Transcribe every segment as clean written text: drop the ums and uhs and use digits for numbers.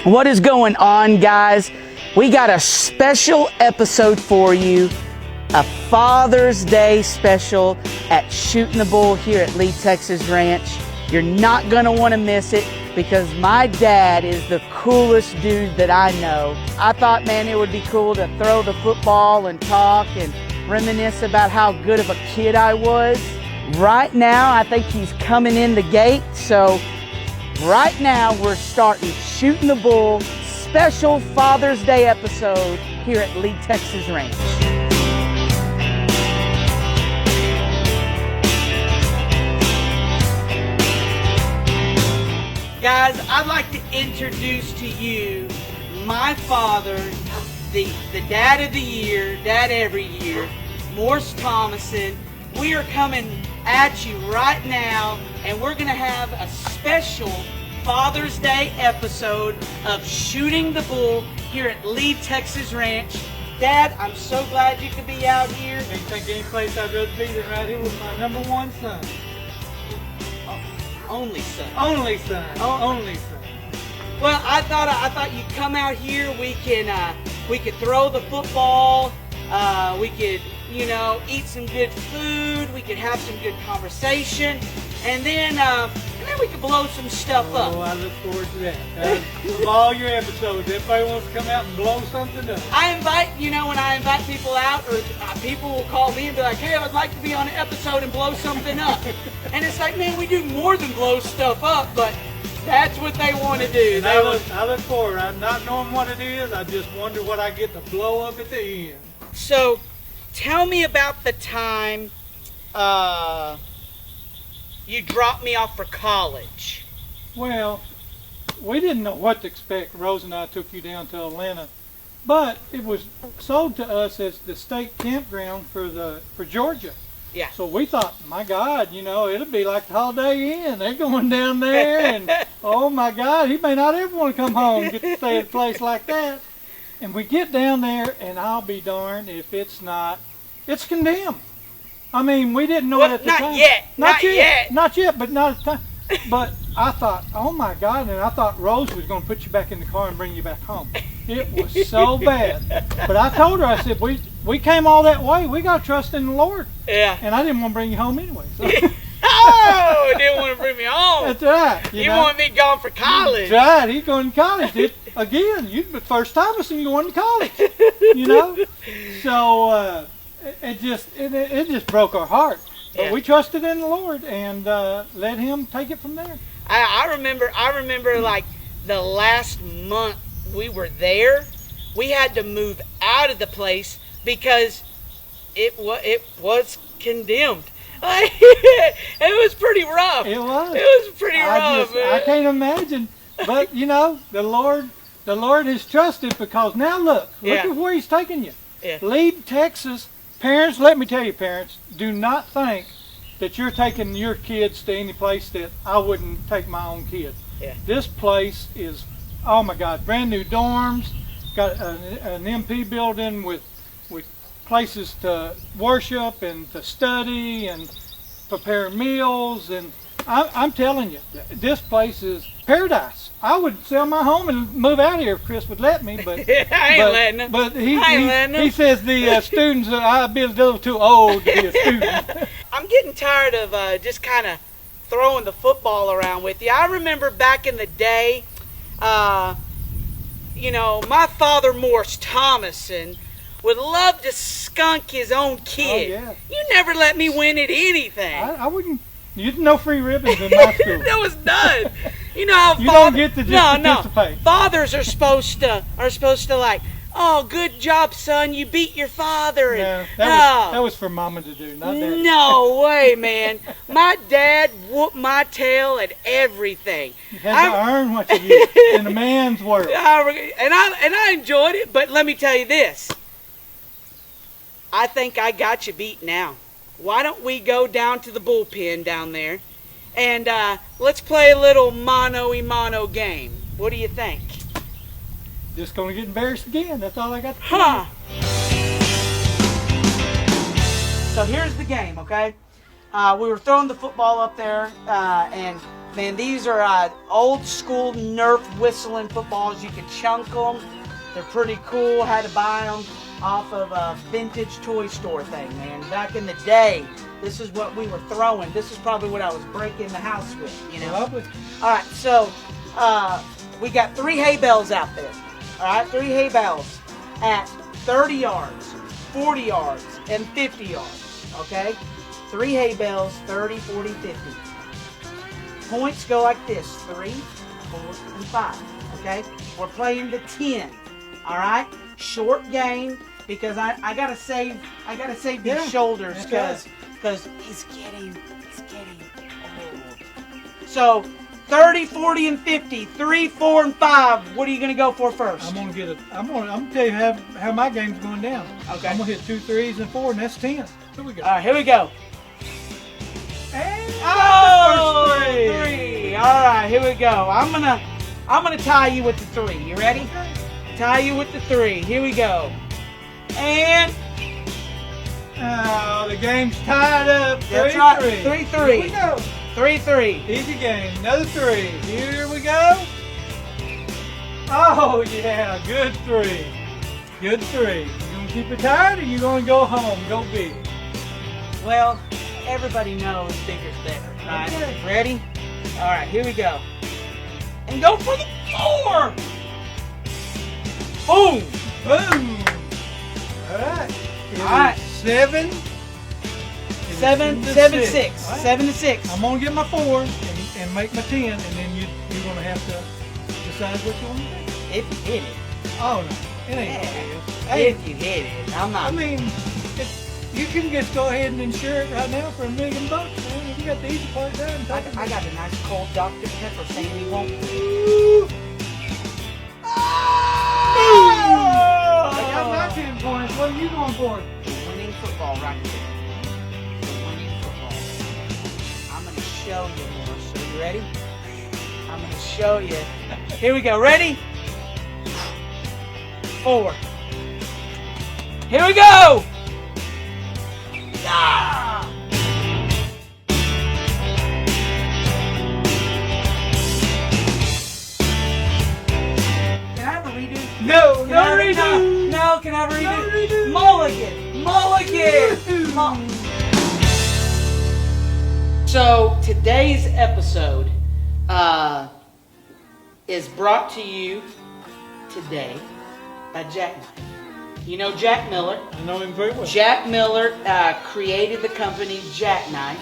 What is going on, guys? We got a special episode for you, a Father's Day special at Shooting the Bull here at Lead Texas Ranch. You're not going to want to miss it because my dad is the coolest dude that I know. I thought, man, it would be cool to throw the football and talk and reminisce about how good of a kid I was. Right now, I think he's coming in the gate, so right now we're starting Shooting the Bull special Father's Day episode here at Lead Texas Ranch. Guys, I'd like to introduce to you my father, the dad of the year, dad every year, Chris Thomason. We are coming at you right now, and we're going to have a special Father's Day episode of Shooting the Bull here at Lead Texas Ranch. Dad, I'm so glad you could be out here. Can't think any place I'd rather be than right here with my number one son. Only son. Only son. Only son. Well, I thought you'd come out here. We could throw the football. We could, eat some good food. We could have some good conversation, and then we could blow some stuff up. Oh, I look forward to that. Of all your episodes, everybody wants to come out and blow something up. I invite, when I invite people out, or people will call me and be like, "Hey, I would like to be on an episode and blow something up." And it's like, man, we do more than blow stuff up, but that's what they want to do. I look forward. I'm not knowing what it is. I just wonder what I get to blow up at the end. So, tell me about the time you dropped me off for college. Well, we didn't know what to expect. Rose and I took you down to Atlanta, but it was sold to us as the state campground for Georgia. Yeah. So we thought, my God, it'll be like the Holiday Inn. They're going down there, and oh my God, he may not ever want to come home and get to stay at a place like that. And we get down there, and I'll be darned if it's not. It's condemned. I mean, we didn't know it at the time. Not yet, but not at the time. But I thought, oh my God, and I thought Rose was going to put you back in the car and bring you back home. It was so bad. But I told her, I said, we came all that way. We got to trust in the Lord. Yeah. And I didn't want to bring you home anyway. So. Oh, didn't want to bring me home. That's right. You want me gone for college. That's right. He's going to college. Again, you the first time I seen you going to college. So it just broke our heart. But Yeah. we trusted in the Lord and let Him take it from there. I remember like the last month we were there, we had to move out of the place because it was condemned. It was pretty rough. It was. It was pretty rough. I can't imagine. But the Lord is trusted because now look at where He's taking you. Yeah. Lead Texas. Parents, let me tell you, parents, do not think that you're taking your kids to any place that I wouldn't take my own kid. Yeah. This place is, oh my God, brand new dorms, got an MP building with places to worship and to study and prepare meals, and I'm telling you, this place is paradise. I would sell my home and move out here if Chris would let me, but I ain't letting him. But he says the students I'd be a little too old to be a student. I'm getting tired of just kind of throwing the football around with you. I remember back in the day, my father, Chris Thomason, would love to skunk his own kid. Oh, yeah. You never let me win at anything. I wouldn't. You didn't know free ribbons in my school. There was none. You know how you don't get to just participate. Fathers are supposed to like, oh, good job, son, you beat your father. No, that was for Mama to do, not Daddy. No way, man. My dad whooped my tail at everything. You had to earn what you get in a man's world. And I enjoyed it, but let me tell you this. I think I got you beat now. Why don't we go down to the bullpen down there and let's play a little mano-a-mano game. What do you think? Just going to get embarrassed again. That's all I got to say. Huh. So here's the game, okay? We were throwing the football up there, and man, these are old school Nerf whistling footballs. You can chunk them. They're pretty cool. Had to buy them off of a vintage toy store thing, man. Back in the day, this is what we were throwing. This is probably what I was breaking the house with, you know. Lovely. All right, so we got 3 hay bales out there. All right, 3 hay bales at 30 yards, 40 yards, and 50 yards. Okay, 3 hay bales, 30, 40, 50. Points go like this: 3, 4, and 5. Okay, we're playing the 10. All right, short game because I gotta save these shoulders because he's getting old. So 30, 40, and 50, 3, 4, and 5. What are you gonna go for first? I'm gonna tell you how my game's going down. Okay. I'm gonna hit 2 threes and 4, and that's 10. Here we go. All right, here we go. And Oh, first 3. All right, here we go. I'm gonna tie you with the 3. You ready? Okay. Tie you with the 3. Here we go. And oh, the game's tied up. that's 3-3. right. 3-3. Here we go. 3-3. Easy game. Another 3. Here we go. Oh yeah, good 3. Good 3. You gonna keep it tied, or you gonna go home? Go big. Well, everybody knows bigger's better, right? Okay. Ready? All right, here we go. And go for the 4. Boom. Boom. All right. All right. 7. 7, to 7, 6. 6. All right. 7 to 6. I'm gonna get my 4 and make my 10, and then you're gonna have to decide what you want to do. If you hit it. Oh no, it ain't gonna be. Hey, if you hit it. I'm not. I mean, you can just go ahead and insure it right now for $1 million, man. If you got the easy part done. I got a nice cold Dr. Pepper saying he won't. I got my 10 points. What are you going for? Winning football right there. Winning football. I'm going to show you more. So you ready? I'm going to show you. Here we go. Ready? 4. Here we go. Ah! Can I have a redo? No, Can I redo? No, can I redo? No redo. Mulligan! So today's episode is brought to you today by Jackknife. You know Jack Miller. I know him very well. Jack Miller created the company Jackknife.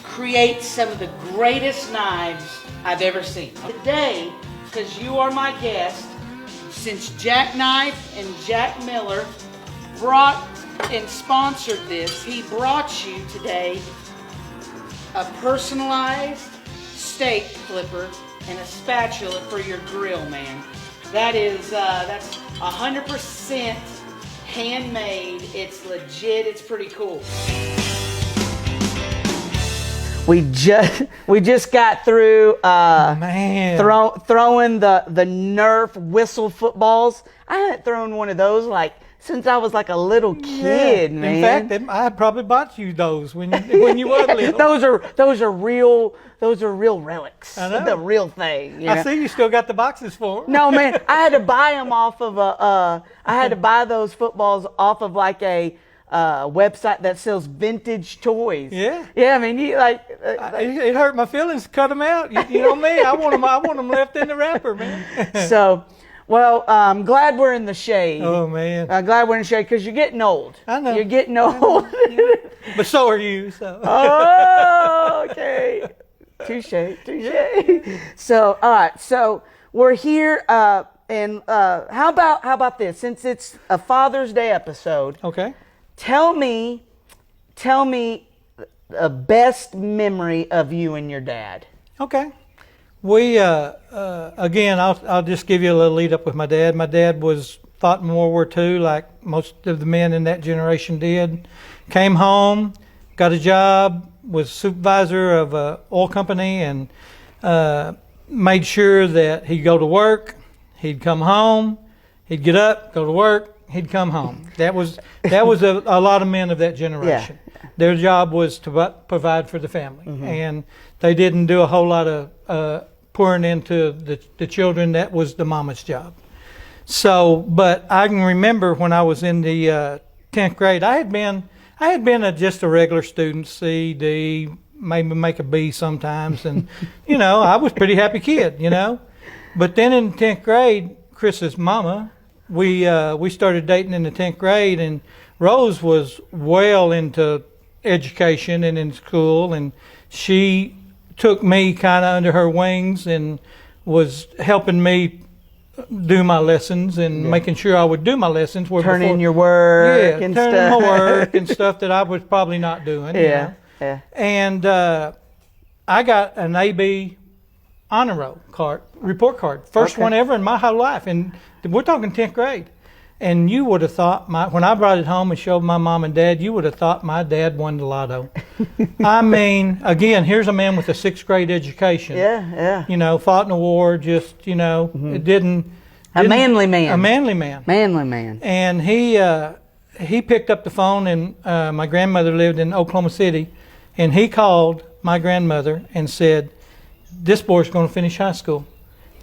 Creates some of the greatest knives I've ever seen. Today, because you are my guest, since Jackknife and Jack Miller brought and sponsored this, he brought you today a personalized steak flipper and a spatula for your grill, man. That is, that's 100% handmade. It's legit. It's pretty cool. We just got through Man. throwing the Nerf whistle footballs. I hadn't thrown one of those since I was like a little kid, man. In fact, I probably bought you those when you were little. those are real relics. I know. The real thing. You know? I see you still got the boxes for them. No, man, I had to buy them off of I had to buy those footballs off of like a website that sells vintage toys. Yeah. Yeah, I mean, It hurt my feelings to cut them out. You know me. I want them left in the wrapper, man. So, well, I'm glad we're in the shade. Oh man. I'm glad we're in the shade because you're getting old. I know. You're getting old. But so are you. So. Oh, okay. Touche. So, all right. So we're here, and how about this? Since it's a Father's Day episode, Okay. tell me the best memory of you and your dad. Okay. We again, I'll just give you a little lead up with my dad. My dad fought in World War II, like most of the men in that generation did. Came home, got a job, was supervisor of an oil company, and made sure that he'd go to work, he'd come home, he'd get up, go to work, he'd come home. That was a lot of men of that generation. Yeah. Their job was to provide for the family, and they didn't do a whole lot of pouring into the children. That was the mama's job. So, but I can remember when I was in the 10th grade, I had been just a regular student, C, D, maybe make a B sometimes, and I was a pretty happy kid, But then in 10th grade, Chris's mama, we started dating in the 10th grade, and Rose was well into education and in school, and she took me kind of under her wings and was helping me do my lessons and making sure I would do my lessons. Turn in your work and turn stuff. in my work and stuff that I was probably not doing. Yeah. And I got an AB honor roll report card, first one ever in my whole life, and we're talking 10th grade. And you would have thought when I brought it home and showed my mom and dad, you would have thought my dad won the lotto. I mean, again, here's a man with a 6th grade education. Yeah. Fought in a war, just it didn't. A manly man. A manly man. Manly man. And he picked up the phone, and my grandmother lived in Oklahoma City, and he called my grandmother and said, "This boy's going to finish high school."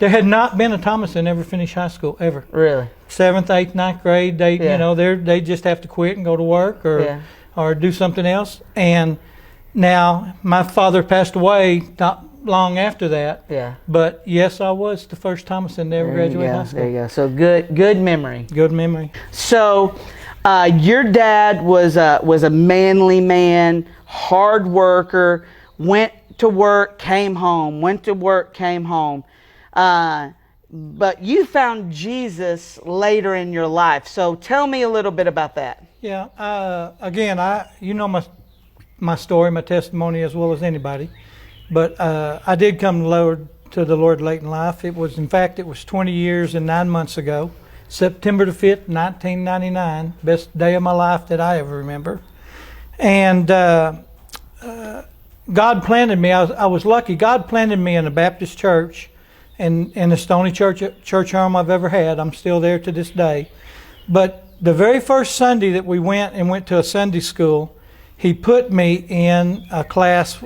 There had not been a Thomason ever finish high school ever. Really? 7th, 8th, 9th grade, they just have to quit and go to work or do something else. And now my father passed away not long after that. Yeah. But yes, I was the first Thomason to ever graduate high school. There you go. So good memory. Good memory. So your dad was a manly man, hard worker, went to work, came home, went to work, came home. But you found Jesus later in your life. So tell me a little bit about that. Yeah. Again, my story, my testimony as well as anybody. But I did come to the Lord late in life. It was 20 years and 9 months ago, September the 5th, 1999, best day of my life that I ever remember. And God planted me. I was lucky. God planted me in a Baptist church, and in the Stony church home I've ever had. I'm still there to this day. But the very first Sunday that we went to a Sunday school, he put me in a class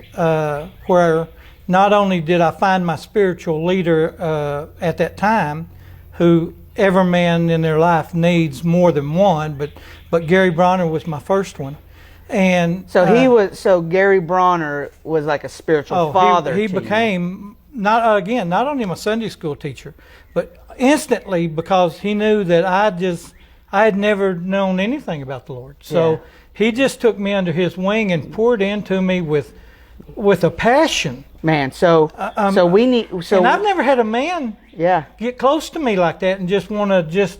where not only did I find my spiritual leader at that time, who every man in their life needs more than one, but Gary Bronner was my first one. And so Gary Bronner was like a spiritual father. He to you. became not only my Sunday school teacher, but instantly, because he knew that I had never known anything about the Lord. So he just took me under his wing and poured into me with a passion. Man, so we need. So and I've never had a man get close to me like that and just want to just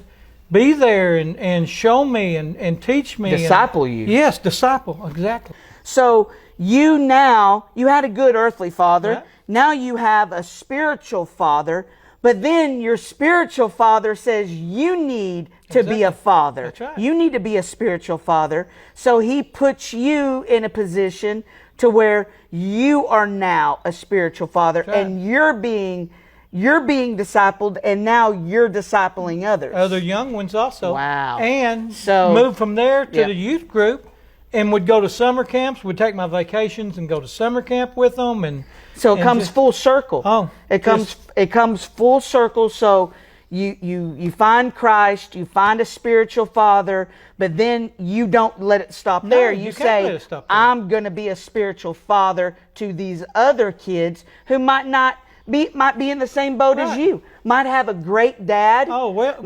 be there and show me and teach me. Disciple you. Yes, disciple, exactly. So you had a good earthly father. Yeah. Now you have a spiritual father, but then your spiritual father says you need to be a father. That's right. You need to be a spiritual father. So he puts you in a position to where you are now a spiritual father, right. And you're being discipled, and now you're discipling others. Other young ones also. Wow. And so moved from there to the youth group, and would go to summer camps. Would take my vacations and go to summer camp with them, and so it comes full circle. Oh, it comes full circle. So you find Christ, you find a spiritual father, but then you don't let it stop there. You say, let it stop there. I'm going to be a spiritual father to these other kids who might be in the same boat as you. Might have a great dad. Oh, well,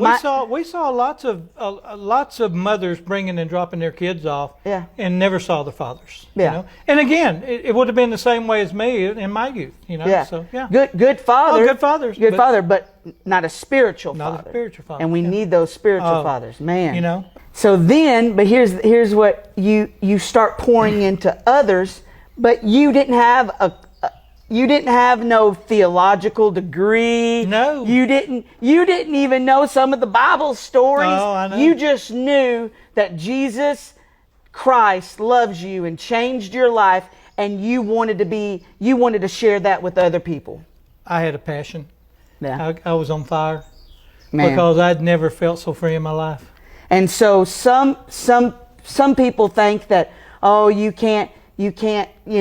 we saw lots of mothers bringing and dropping their kids off, and never saw the fathers. Yeah. You know? And again, it would have been the same way as me in my youth. You know. Yeah. So yeah. Good father. Oh, good fathers. Good father, but not a spiritual father. Not a spiritual father. And we need those spiritual fathers, man. You know. So then, but here's what you start pouring into others, but you didn't have no theological degree. No. You didn't even know some of the Bible stories. Oh, I know. You just knew that Jesus Christ loves you and changed your life, and you wanted to share that with other people. I had a passion. Yeah. I was on fire. Man. Because I'd never felt so free in my life. And so some people think that, oh, you can't, you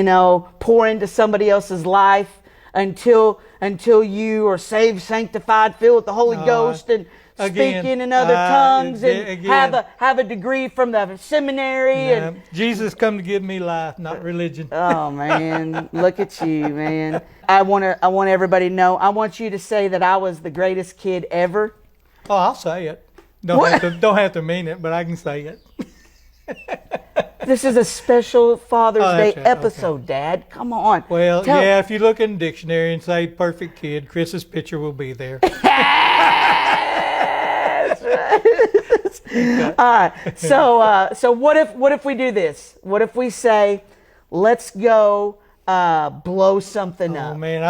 know, pour into somebody else's life until you are saved, sanctified, filled with the Holy Ghost, and speaking in other tongues, and have a degree from the seminary. And Jesus come to give me life, not religion. Oh man, look at you, man. I want everybody to know. I want you to say that I was the greatest kid ever. Oh, I'll say it. Don't have to mean it, but I can say it. This is a special Father's Day episode, Dad. Come on. Well, yeah, if you look in the dictionary and say perfect kid, Chris's picture will be there. All right. So what if we do this? What if we say, let's go blow something up? Oh man,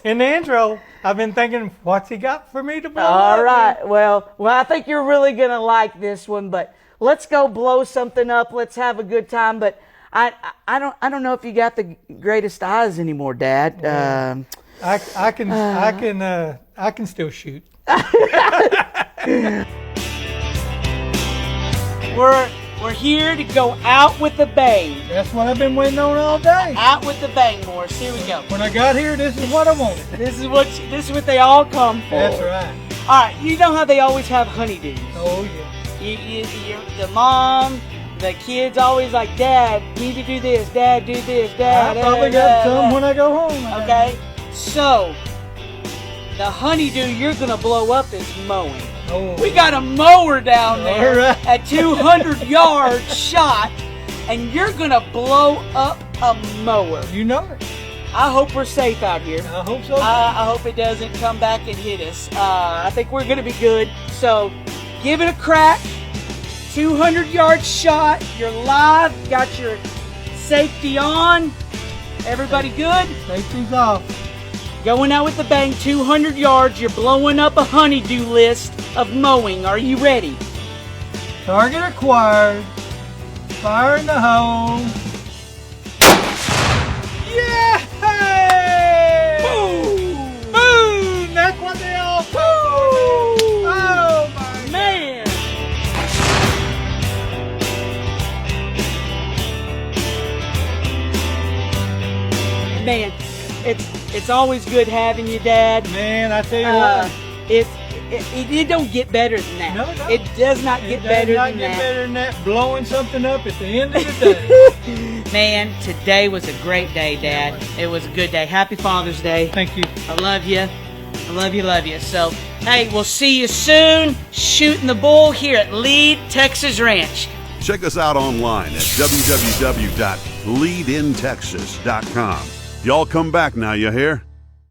in the intro, I've been thinking, what's he got for me to blow up? All right. Well, I think you're really gonna like this one, but let's go blow something up. Let's have a good time. But I don't know if you got the greatest eyes anymore, Dad. Well, I can still shoot. We're here to go out with a bang. That's what I've been waiting on all day. Out with the bang, Morris. Here we go. When I got here, this is what I wanted. This is what they all come for. That's right. All right. You know how they always have honeydews. Oh yeah. The mom, the kids always like, Dad, need to do this. Dad, do this. Dad. I probably got some when I go home. Okay. So the honeydew you're gonna blow up is mowing. Oh. We got a mower down there right. at 200 yards shot, and you're gonna blow up a mower. You know it. I hope we're safe out here. I hope so. I hope it doesn't come back and hit us. I think we're gonna be good. So give it a crack. 200 yards shot. You're live. Got your safety on. Everybody good? Safety's off. Going out with the bang, 200 yards. You're blowing up a honeydew list of mowing. Are you ready? Target acquired. Fire in the hole. Yeah! Boom! Boom! That's what they all do. Oh my man! Man, it's always good having you, Dad. Man, I tell you what. It don't get better than that. No, no. It does not get better than that. It does not get better than that. Blowing something up at the end of the day. Man, today was a great day, Dad. It was a good day. Happy Father's Day. Thank you. I love you. I love you, love you. So, hey, we'll see you soon. Shooting the bull here at Lead Texas Ranch. Check us out online at www.leadintexas.com. Y'all come back now, you hear?